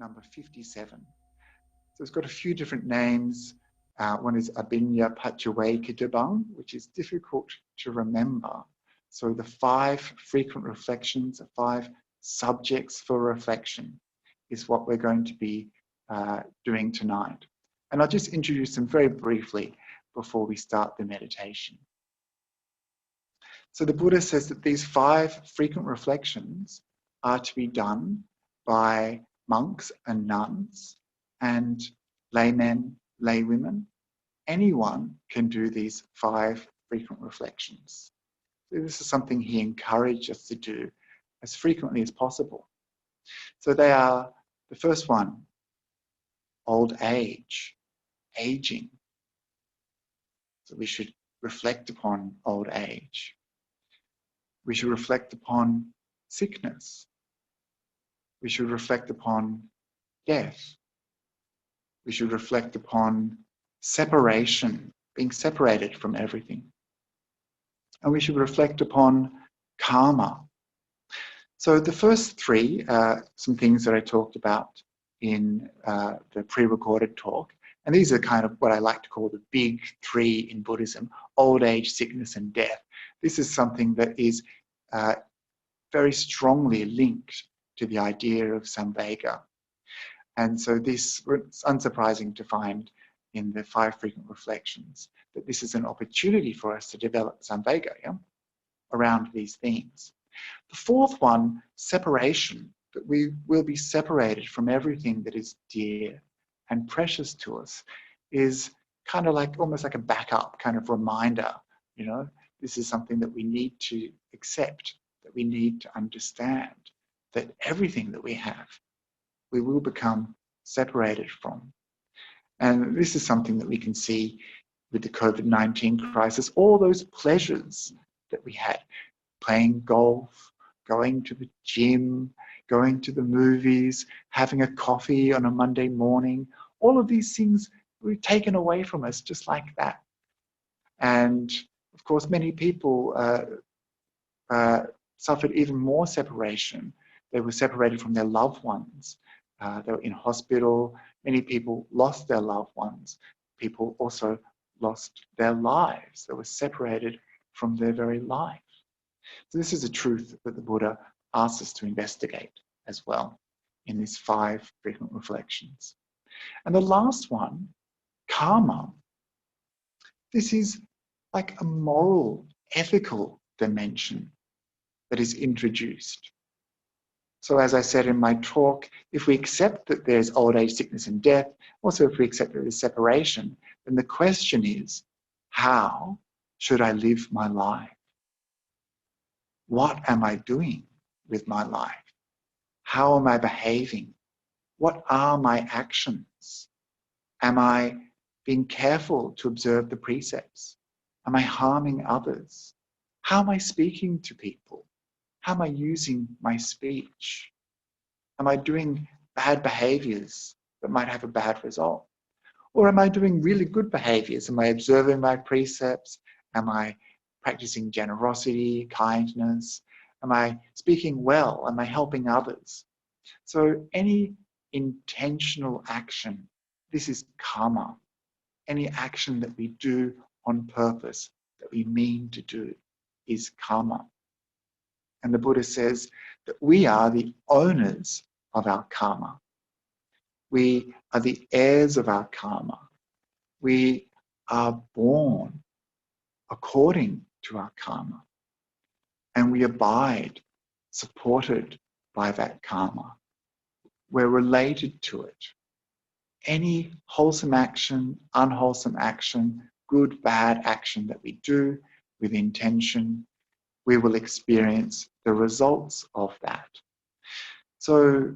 number 57. So it's got a few different names. One is Abinya Pachawe, which is difficult to remember. So the 5 frequent reflections, the 5 subjects for reflection is what we're going to be doing tonight. And I'll just introduce them very briefly before we start the meditation. So the Buddha says that these 5 frequent reflections are to be done by monks and nuns and laymen, laywomen. Anyone can do these 5 frequent reflections. So this is something he encouraged us to do as frequently as possible. So they are, the first one, old age, aging. So we should reflect upon old age. We should reflect upon sickness. We should reflect upon death. We should reflect upon separation, being separated from everything. And we should reflect upon karma. So the first 3 are some things that I talked about in the pre-recorded talk. And these are kind of what I like to call the big 3 in Buddhism: old age, sickness, and death. This is something that is very strongly linked to the idea of Samvega. And so this, it's unsurprising to find in the 5 frequent reflections that this is an opportunity for us to develop Samvega, around these themes. The 4th one, separation, that we will be separated from everything that is dear and precious to us, is kind of like almost like a backup kind of reminder. This is something that we need to accept, that we need to understand, that everything that we have, we will become separated from. And this is something that we can see with the COVID-19 crisis. All those pleasures that we had, playing golf, going to the gym, going to the movies, having a coffee on a Monday morning, all of these things were taken away from us just like that. And of course, many people suffered even more separation. They were separated from their loved ones. They were in hospital. Many people lost their loved ones. People also lost their lives. They were separated from their very life. So this is a truth that the Buddha asks us to investigate as well in these 5 frequent reflections. And the last one, karma. This is like a moral, ethical dimension that is introduced. So as I said in my talk, if we accept that there's old age, sickness, and death, also if we accept that there's separation, then the question is, how should I live my life? What am I doing with my life? How am I behaving? What are my actions? Am I being careful to observe the precepts? Am I harming others? How am I speaking to people? How am I using my speech? Am I doing bad behaviors that might have a bad result? Or am I doing really good behaviors? Am I observing my precepts? Am I practicing generosity, kindness? Am I speaking well? Am I helping others? So any intentional action, this is karma. Any action that we do on purpose, that we mean to do, is karma. And the Buddha says that we are the owners of our karma. We are the heirs of our karma. We are born according to our karma. And we abide, supported by that karma. We're related to it. Any wholesome action, unwholesome action, good, bad action that we do with intention, we will experience the results of that. So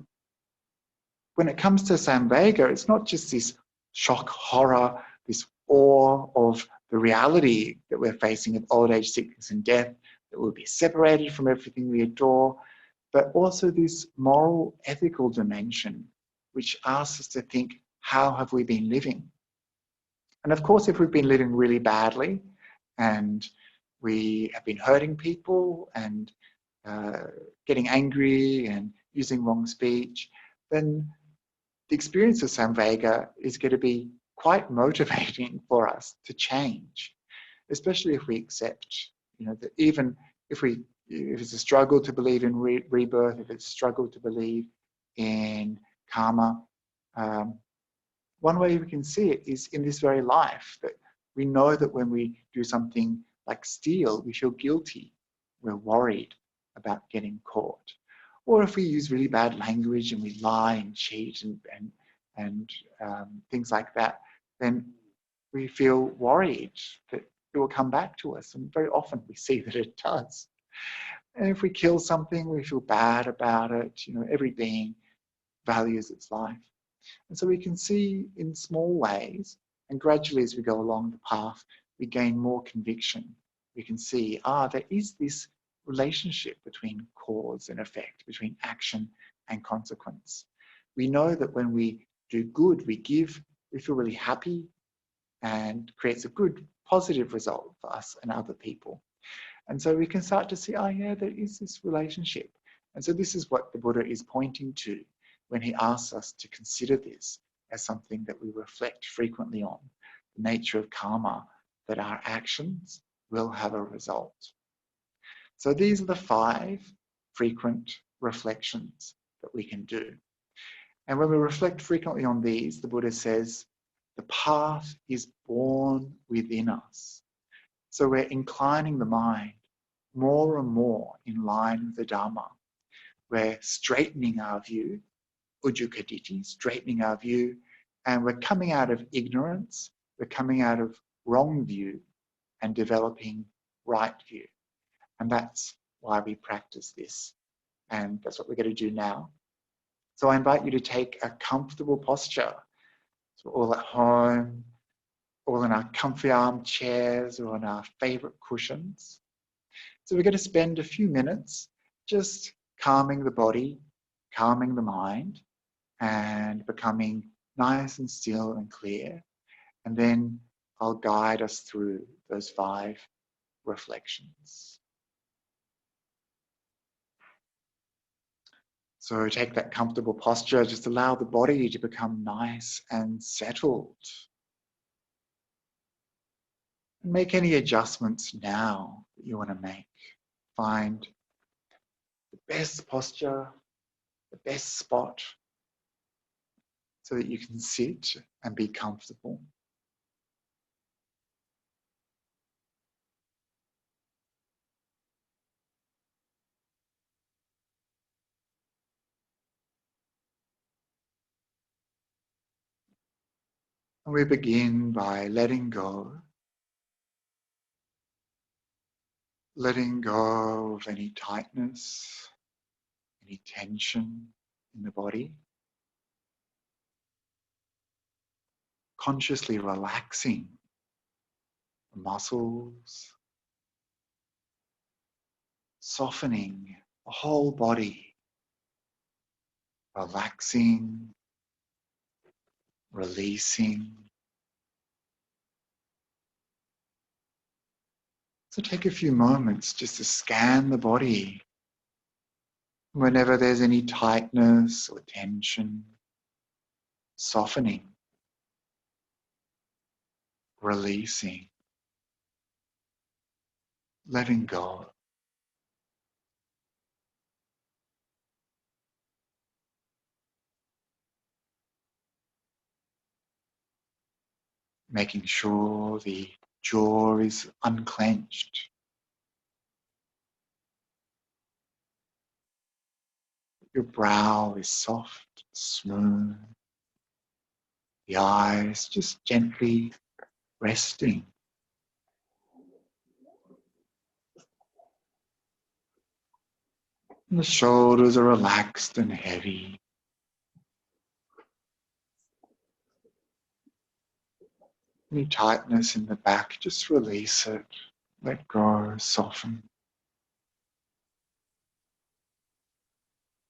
when it comes to Samvega, it's not just this shock, horror, this awe of the reality that we're facing of old age, sickness, and death, that we'll be separated from everything we adore, but also this moral, ethical dimension, which asks us to think, how have we been living? And of course, if we've been living really badly and we have been hurting people and getting angry and using wrong speech, then the experience of Samvega is going to be quite motivating for us to change, especially if we accept, that even if it's a struggle to believe in rebirth, if it's a struggle to believe in karma, one way we can see it is in this very life, that we know that when we do something like steal, we feel guilty. We're worried about getting caught. Or if we use really bad language and we lie and cheat and things like that, then we feel worried that it will come back to us. And very often we see that it does. And if we kill something, we feel bad about it. Every being values its life. And so we can see in small ways, and gradually as we go along the path, we gain more conviction. We can see, there is this relationship between cause and effect, between action and consequence. We know that when we do good, we give, we feel really happy and creates a good, positive result for us and other people. And so we can start to see, yeah, there is this relationship. And so this is what the Buddha is pointing to when he asks us to consider this as something that we reflect frequently on, the nature of karma, that our actions will have a result. So these are the 5 frequent reflections that we can do. And when we reflect frequently on these, the Buddha says, the path is born within us. So we're inclining the mind more and more in line with the Dharma. We're straightening our view, Ujjhakaditthi, straightening our view, and we're coming out of ignorance, we're coming out of wrong view and developing right view. And that's why we practice this. And that's what we're going to do now. So I invite you to take a comfortable posture. So all at home, all in our comfy armchairs or on our favorite cushions. So we're going to spend a few minutes just calming the body, calming the mind, and becoming nice and still and clear. And then I'll guide us through those 5 reflections. So take that comfortable posture, just allow the body to become nice and settled. Make any adjustments now that you want to make. Find the best posture, the best spot, so that you can sit and be comfortable. And we begin by letting go of any tightness, any tension in the body. Consciously relaxing the muscles, softening the whole body, relaxing, releasing. So take a few moments just to scan the body. Whenever there's any tightness or tension, softening, releasing, letting go. Making sure the jaw is unclenched. Your brow is soft, smooth. The eyes just gently resting. And the shoulders are relaxed and heavy. Any tightness in the back, just release it. Let go, soften.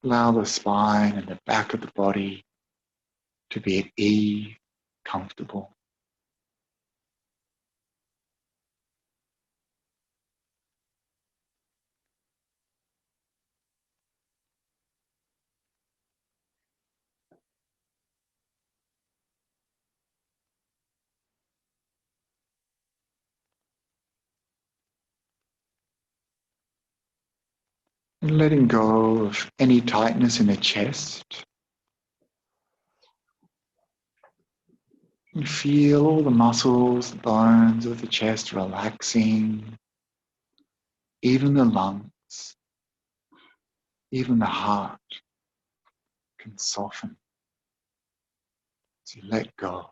Allow the spine and the back of the body to be at ease, comfortable. And letting go of any tightness in the chest. And feel all the muscles, the bones of the chest relaxing, even the lungs, even the heart can soften as you let go.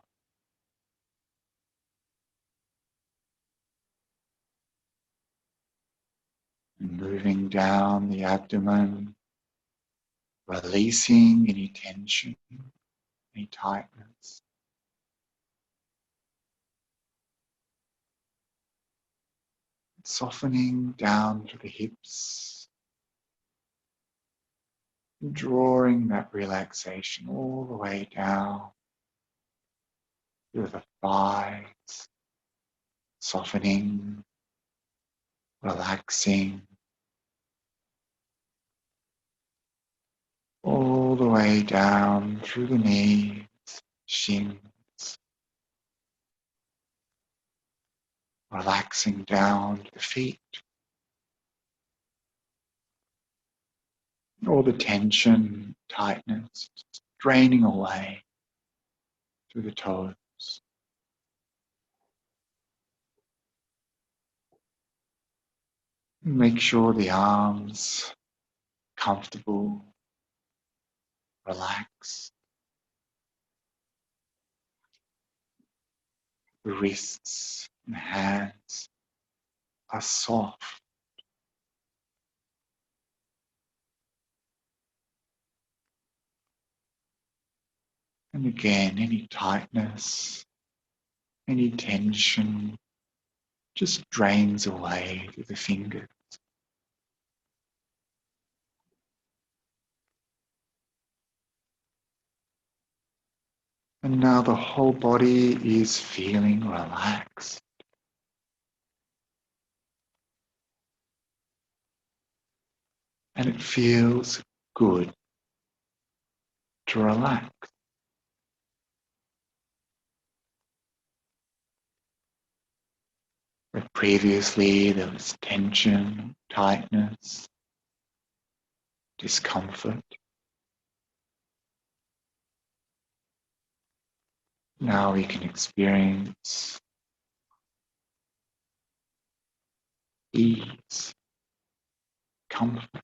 And moving down the abdomen, releasing any tension, any tightness. Softening down to the hips, drawing that relaxation all the way down to the thighs, softening, relaxing, all the way down through the knees, shins, relaxing down to the feet, all the tension, tightness, just draining away through the toes. Make sure the arms comfortable, relaxed. The wrists and hands are soft. And again, any tightness, any tension just drains away through the fingers. And now the whole body is feeling relaxed. And it feels good to relax. Where previously there was tension, tightness, discomfort. Now we can experience ease, comfort,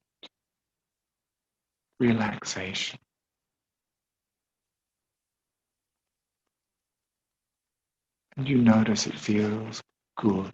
relaxation. And you notice it feels good.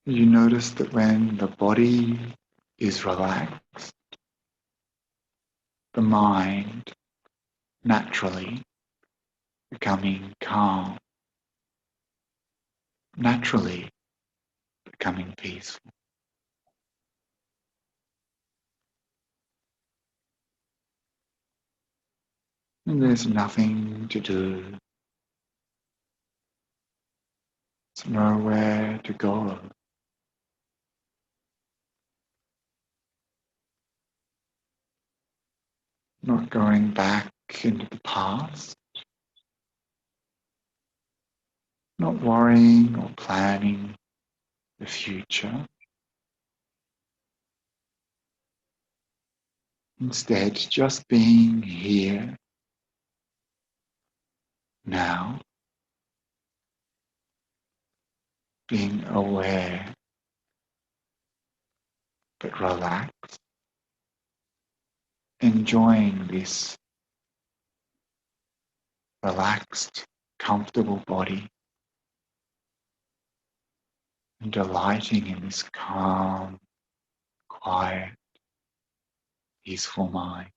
You notice that when the body is relaxed, the mind naturally becoming calm, naturally becoming peaceful. And there's nothing to do. There's nowhere to go. Not going back into the past. not worrying or planning the future. Instead, just being here now, being aware but relaxed, enjoying this relaxed, comfortable body, and delighting in this calm, quiet, peaceful mind.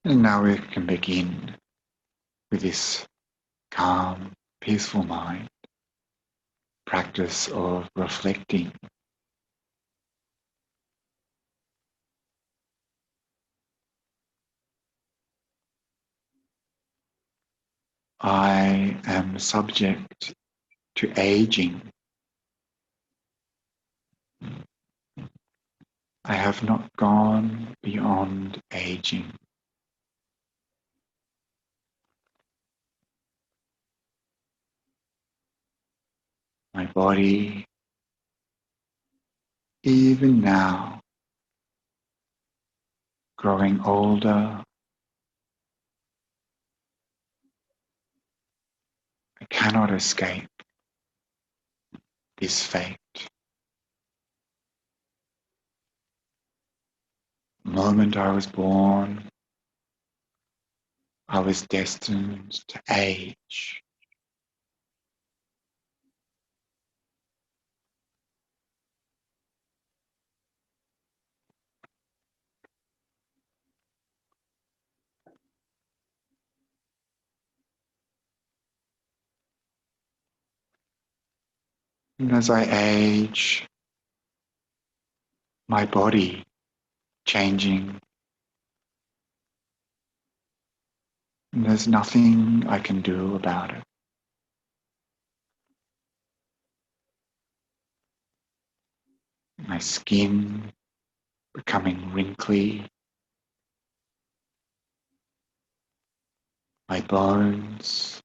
And now we can begin with this calm, peaceful mind, practice of reflecting. I am subject to aging. I have not gone beyond aging. My body, even now, growing older, I cannot escape this fate. The moment I was born, I was destined to age. And as I age, my body changing, and there's nothing I can do about it. My skin becoming wrinkly, my bones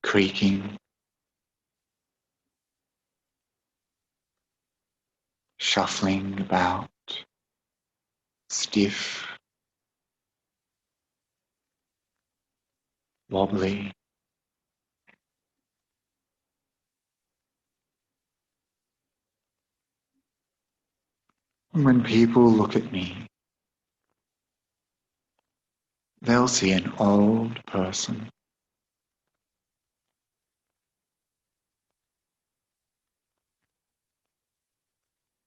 creaking, shuffling about, stiff, wobbly. And when people look at me, they'll see an old person.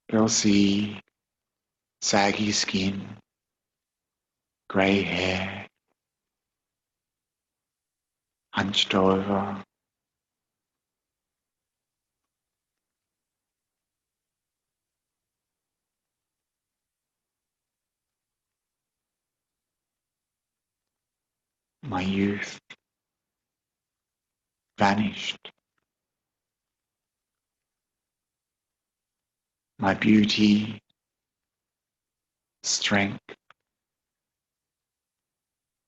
They'll see saggy skin, grey hair, hunched over, my youth vanished, my beauty, strength,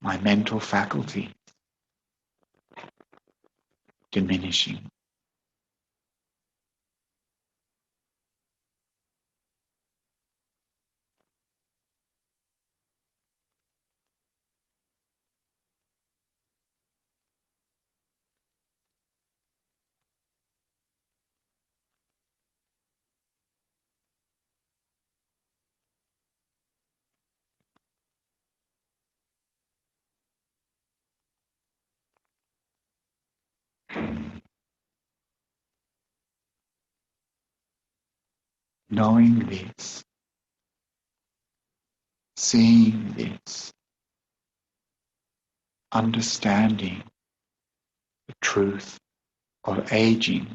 my mental faculty diminishing. Knowing this, seeing this, understanding the truth of aging,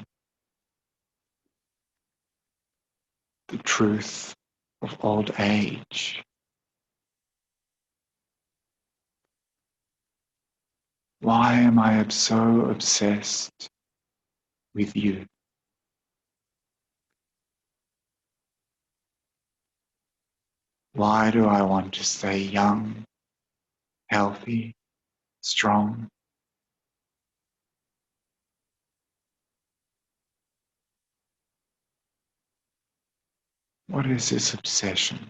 the truth of old age. Why am I so obsessed with you? Why do I want to stay young, healthy, strong? What is this obsession?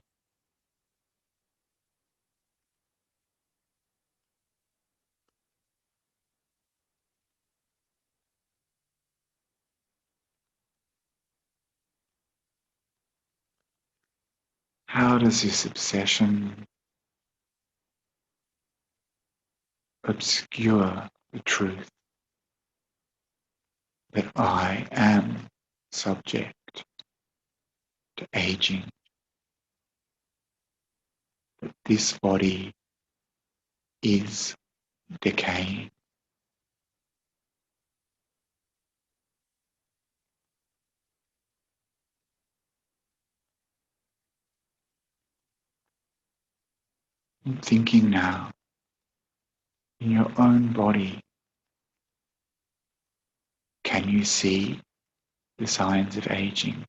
How does this obsession obscure the truth that I am subject to aging, that this body is decaying? I'm thinking now, in your own body, can you see the signs of aging?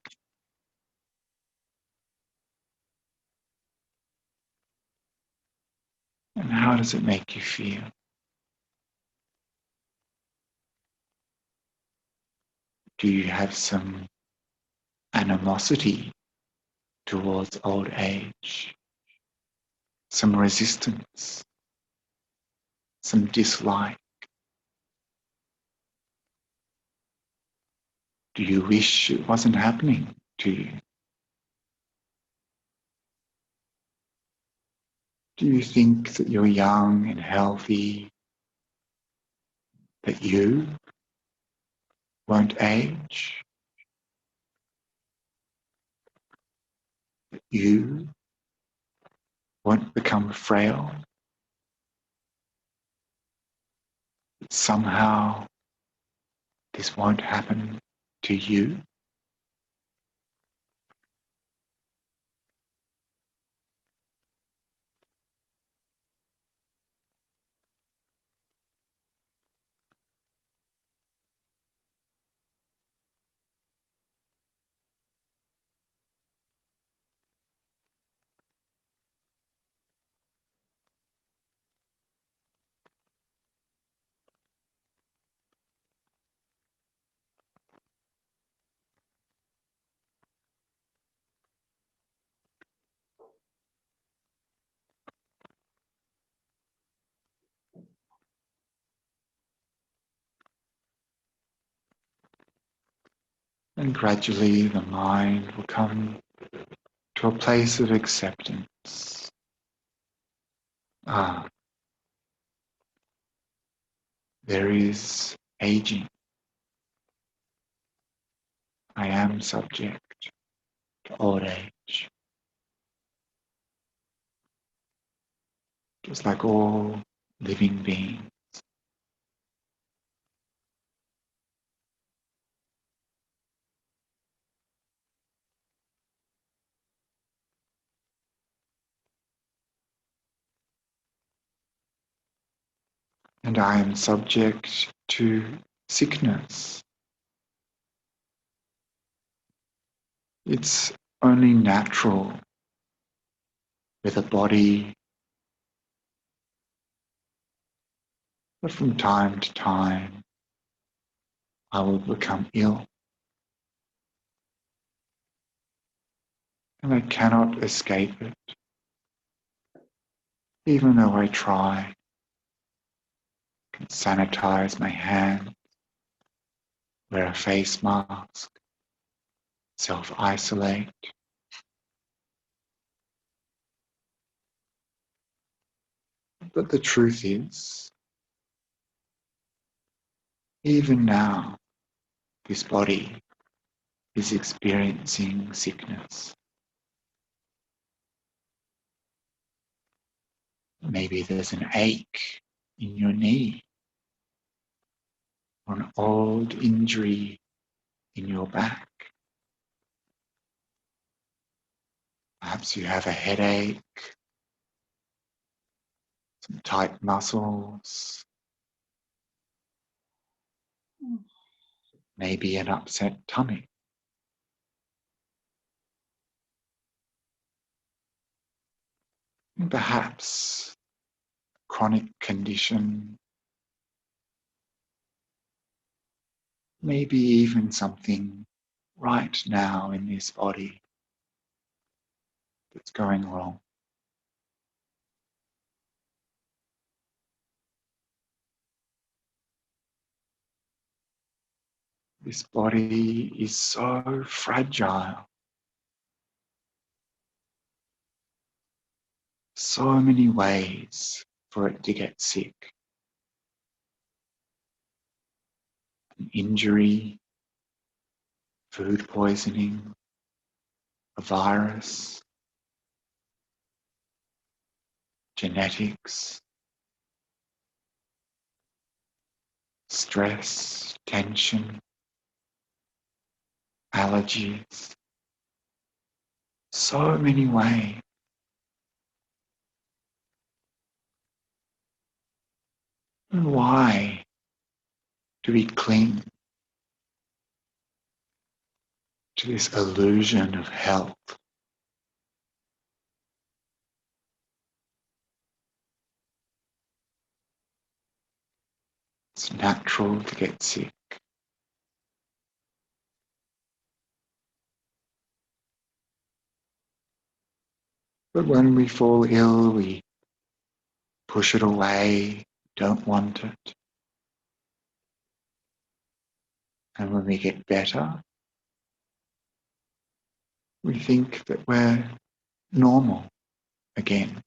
And how does it make you feel? Do you have some animosity towards old age? Some resistance? Some dislike? Do you wish it wasn't happening to you? Do you think that you're young and healthy, that you won't age, that you won't become frail, that somehow this won't happen to you? And gradually the mind will come to a place of acceptance. Ah, there is aging. I am subject to old age, just like all living beings. And I am subject to sickness. It's only natural with a body that from time to time I will become ill. And I cannot escape it, even though I try. I can sanitize my hands, wear a face mask, self-isolate. But the truth is, even now, this body is experiencing sickness. Maybe there's an ache in your knee or an old injury in your back. Perhaps you have a headache, some tight muscles, maybe an upset tummy. And perhaps chronic condition, maybe even something right now in this body that's going wrong. This body is so fragile. So many ways for it to get sick. An injury, food poisoning, a virus, genetics, stress, tension, allergies. So many ways. And why do we cling to this illusion of health? It's natural to get sick. But when we fall ill, we push it away, don't want it. And when we get better, we think that we're normal again.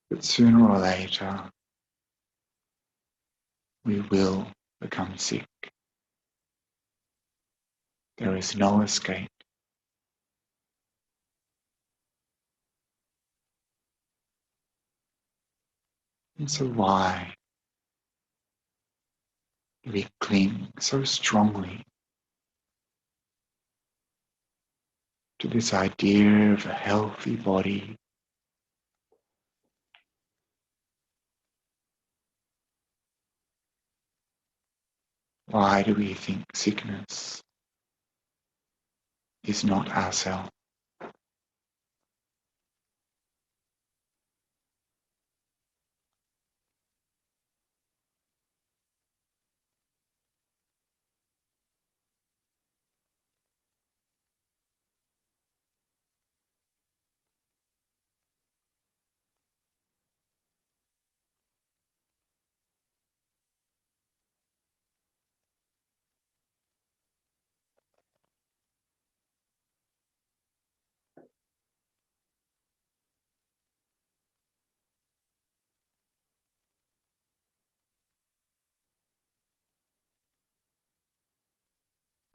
But sooner or later, we will become sick. There is no escape. And so why do we cling so strongly to this idea of a healthy body? Why do we think sickness is not ourselves?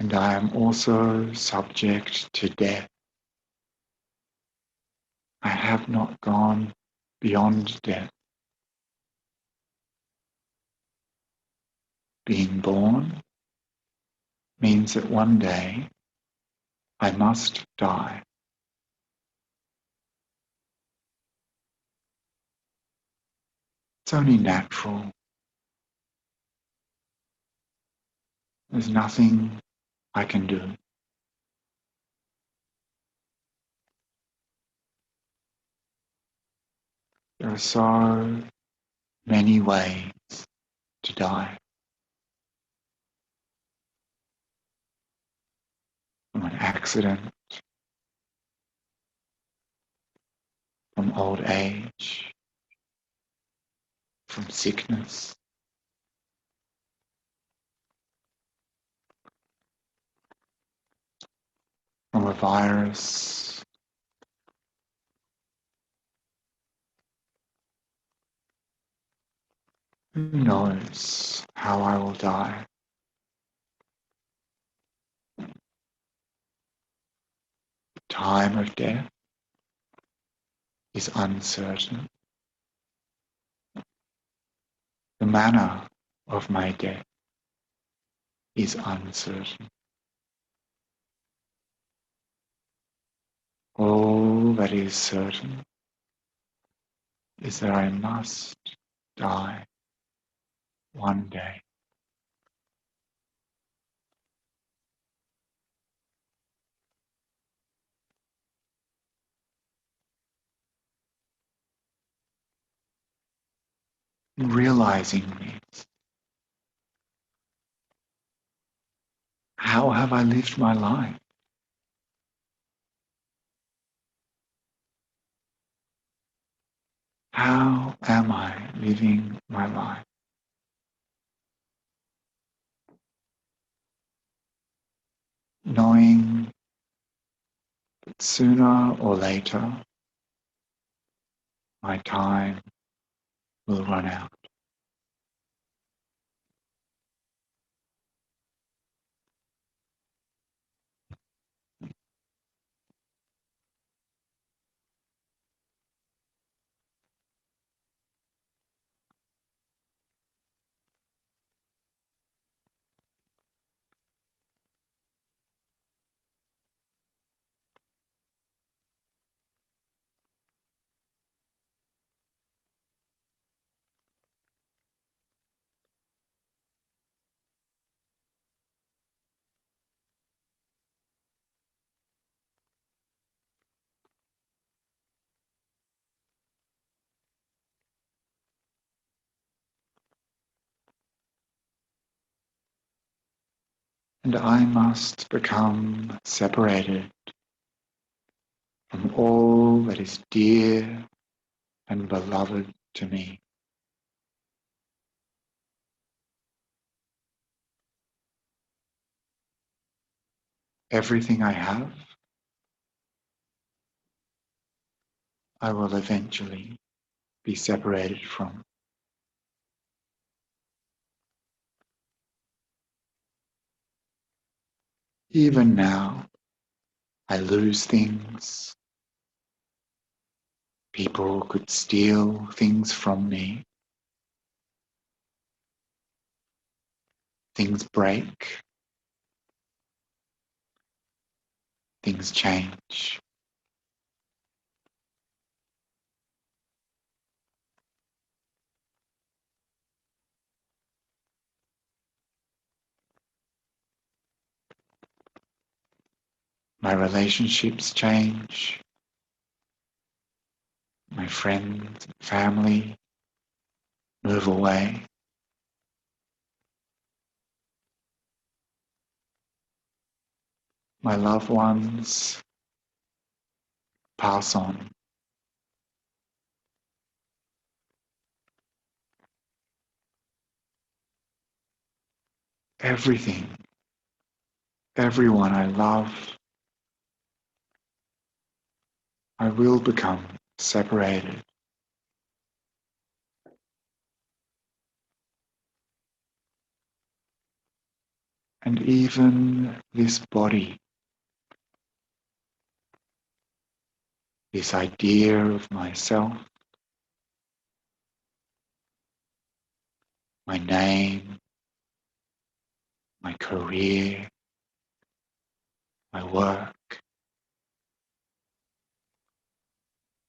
And I am also subject to death. I have not gone beyond death. Being born means that one day I must die. It's only natural. There's nothing I can do. There are so many ways to die. From an accident, from old age, from sickness, from a virus. Who knows how I will die? The time of death is uncertain. The manner of my death is uncertain. All that is certain is that I must die one day. Realizing this, how have I lived my life? How am I living my life? Knowing that sooner or later my time will run out. And I must become separated from all that is dear and beloved to me. Everything I have, I will eventually be separated from. Even now, I lose things. People could steal things from me. Things break. Things change. My relationships change. My friends, family move away. My loved ones pass on. Everything, everyone I love, I will become separated. And even this body, this idea of myself, my name, my career, my work,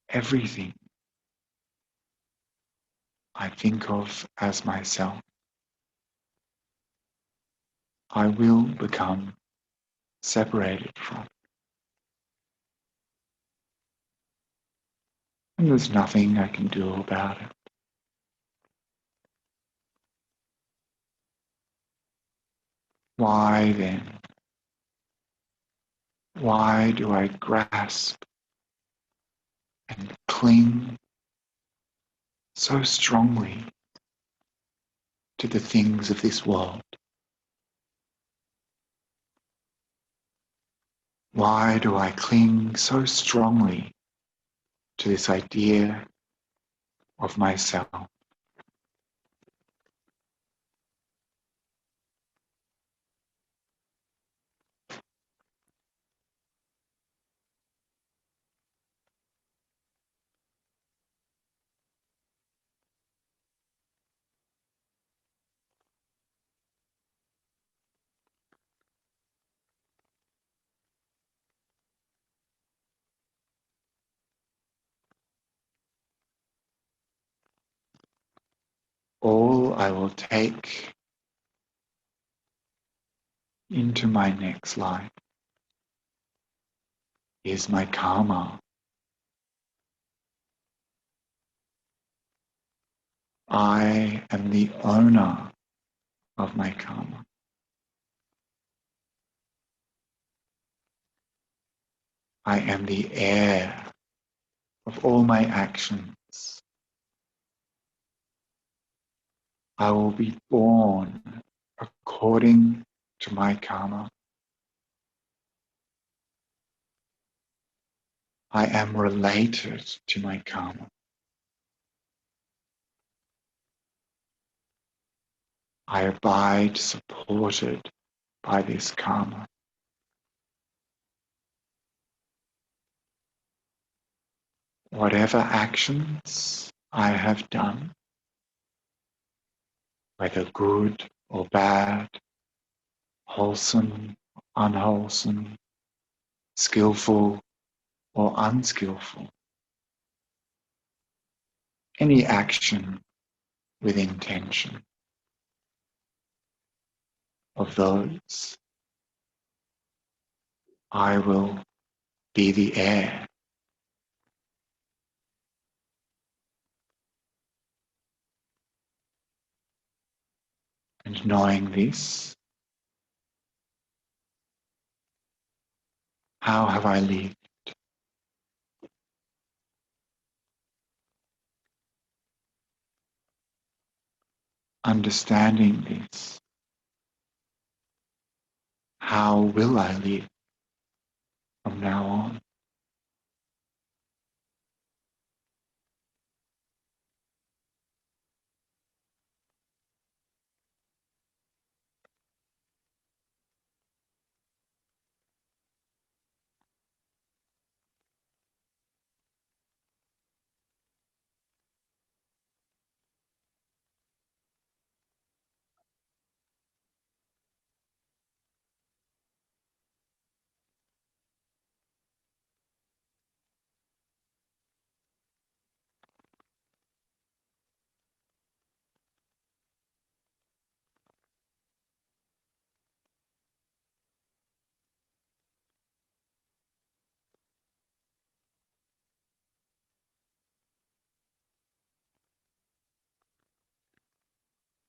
everything I think of as myself, I will become separated from. And there's nothing I can do about it. Why then? Why do I grasp and cling so strongly to the things of this world? Why do I cling so strongly to this idea of myself? All I will take into my next life is my karma. I am the owner of my karma. I am the heir of all my actions. I will be born according to my karma. I am related to my karma. I abide supported by this karma. Whatever actions I have done, whether good or bad, wholesome, unwholesome, skillful or unskillful, any action with intention of those, I will be the heir. And knowing this, how have I lived? Understanding this, how will I live from now on?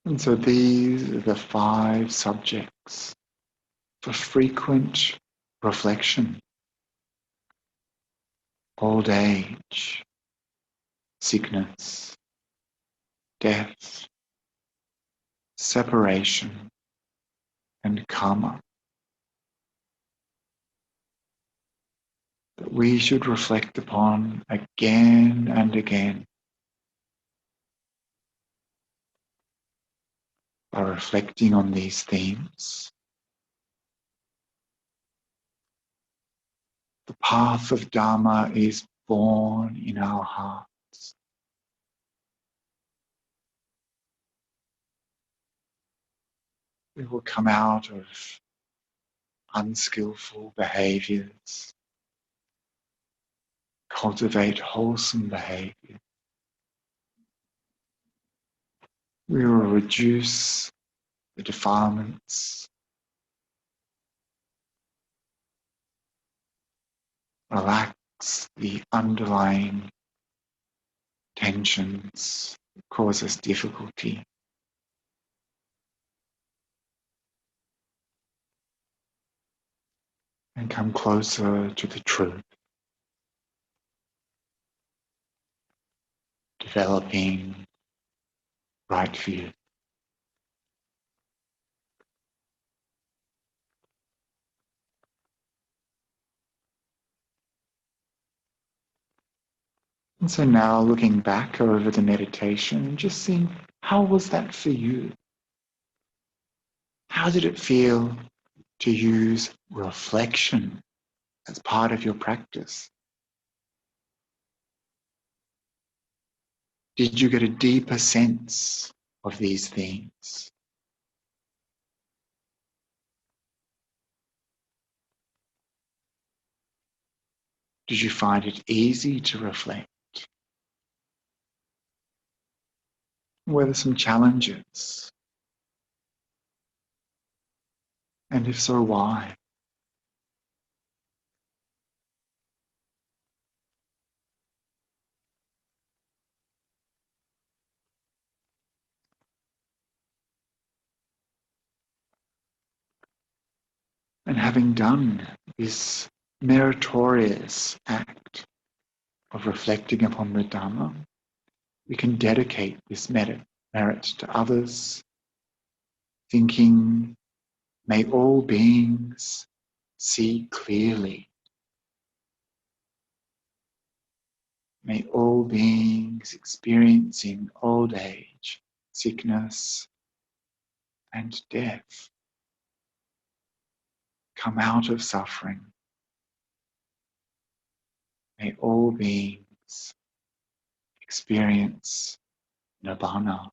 And so these are the 5 subjects for frequent reflection: old age, sickness, death, separation, and karma, that we should reflect upon again and again. By reflecting on these themes, path of Dharma is born in our hearts. We will come out of unskillful behaviors, cultivate wholesome behavior. We will reduce the defilements, relax the underlying tensions that cause us difficulty, and come closer to the truth, developing right view. And so now looking back over the meditation and just seeing, how was that for you? How did it feel to use reflection as part of your practice? Did you get a deeper sense of these themes? Did you find it easy to reflect? Were there some challenges? And if so, why? And having done this meritorious act of reflecting upon the Dhamma, we can dedicate this merit to others, thinking, may all beings see clearly. May all beings experiencing old age, sickness, and death come out of suffering. May all beings experience Nibbana.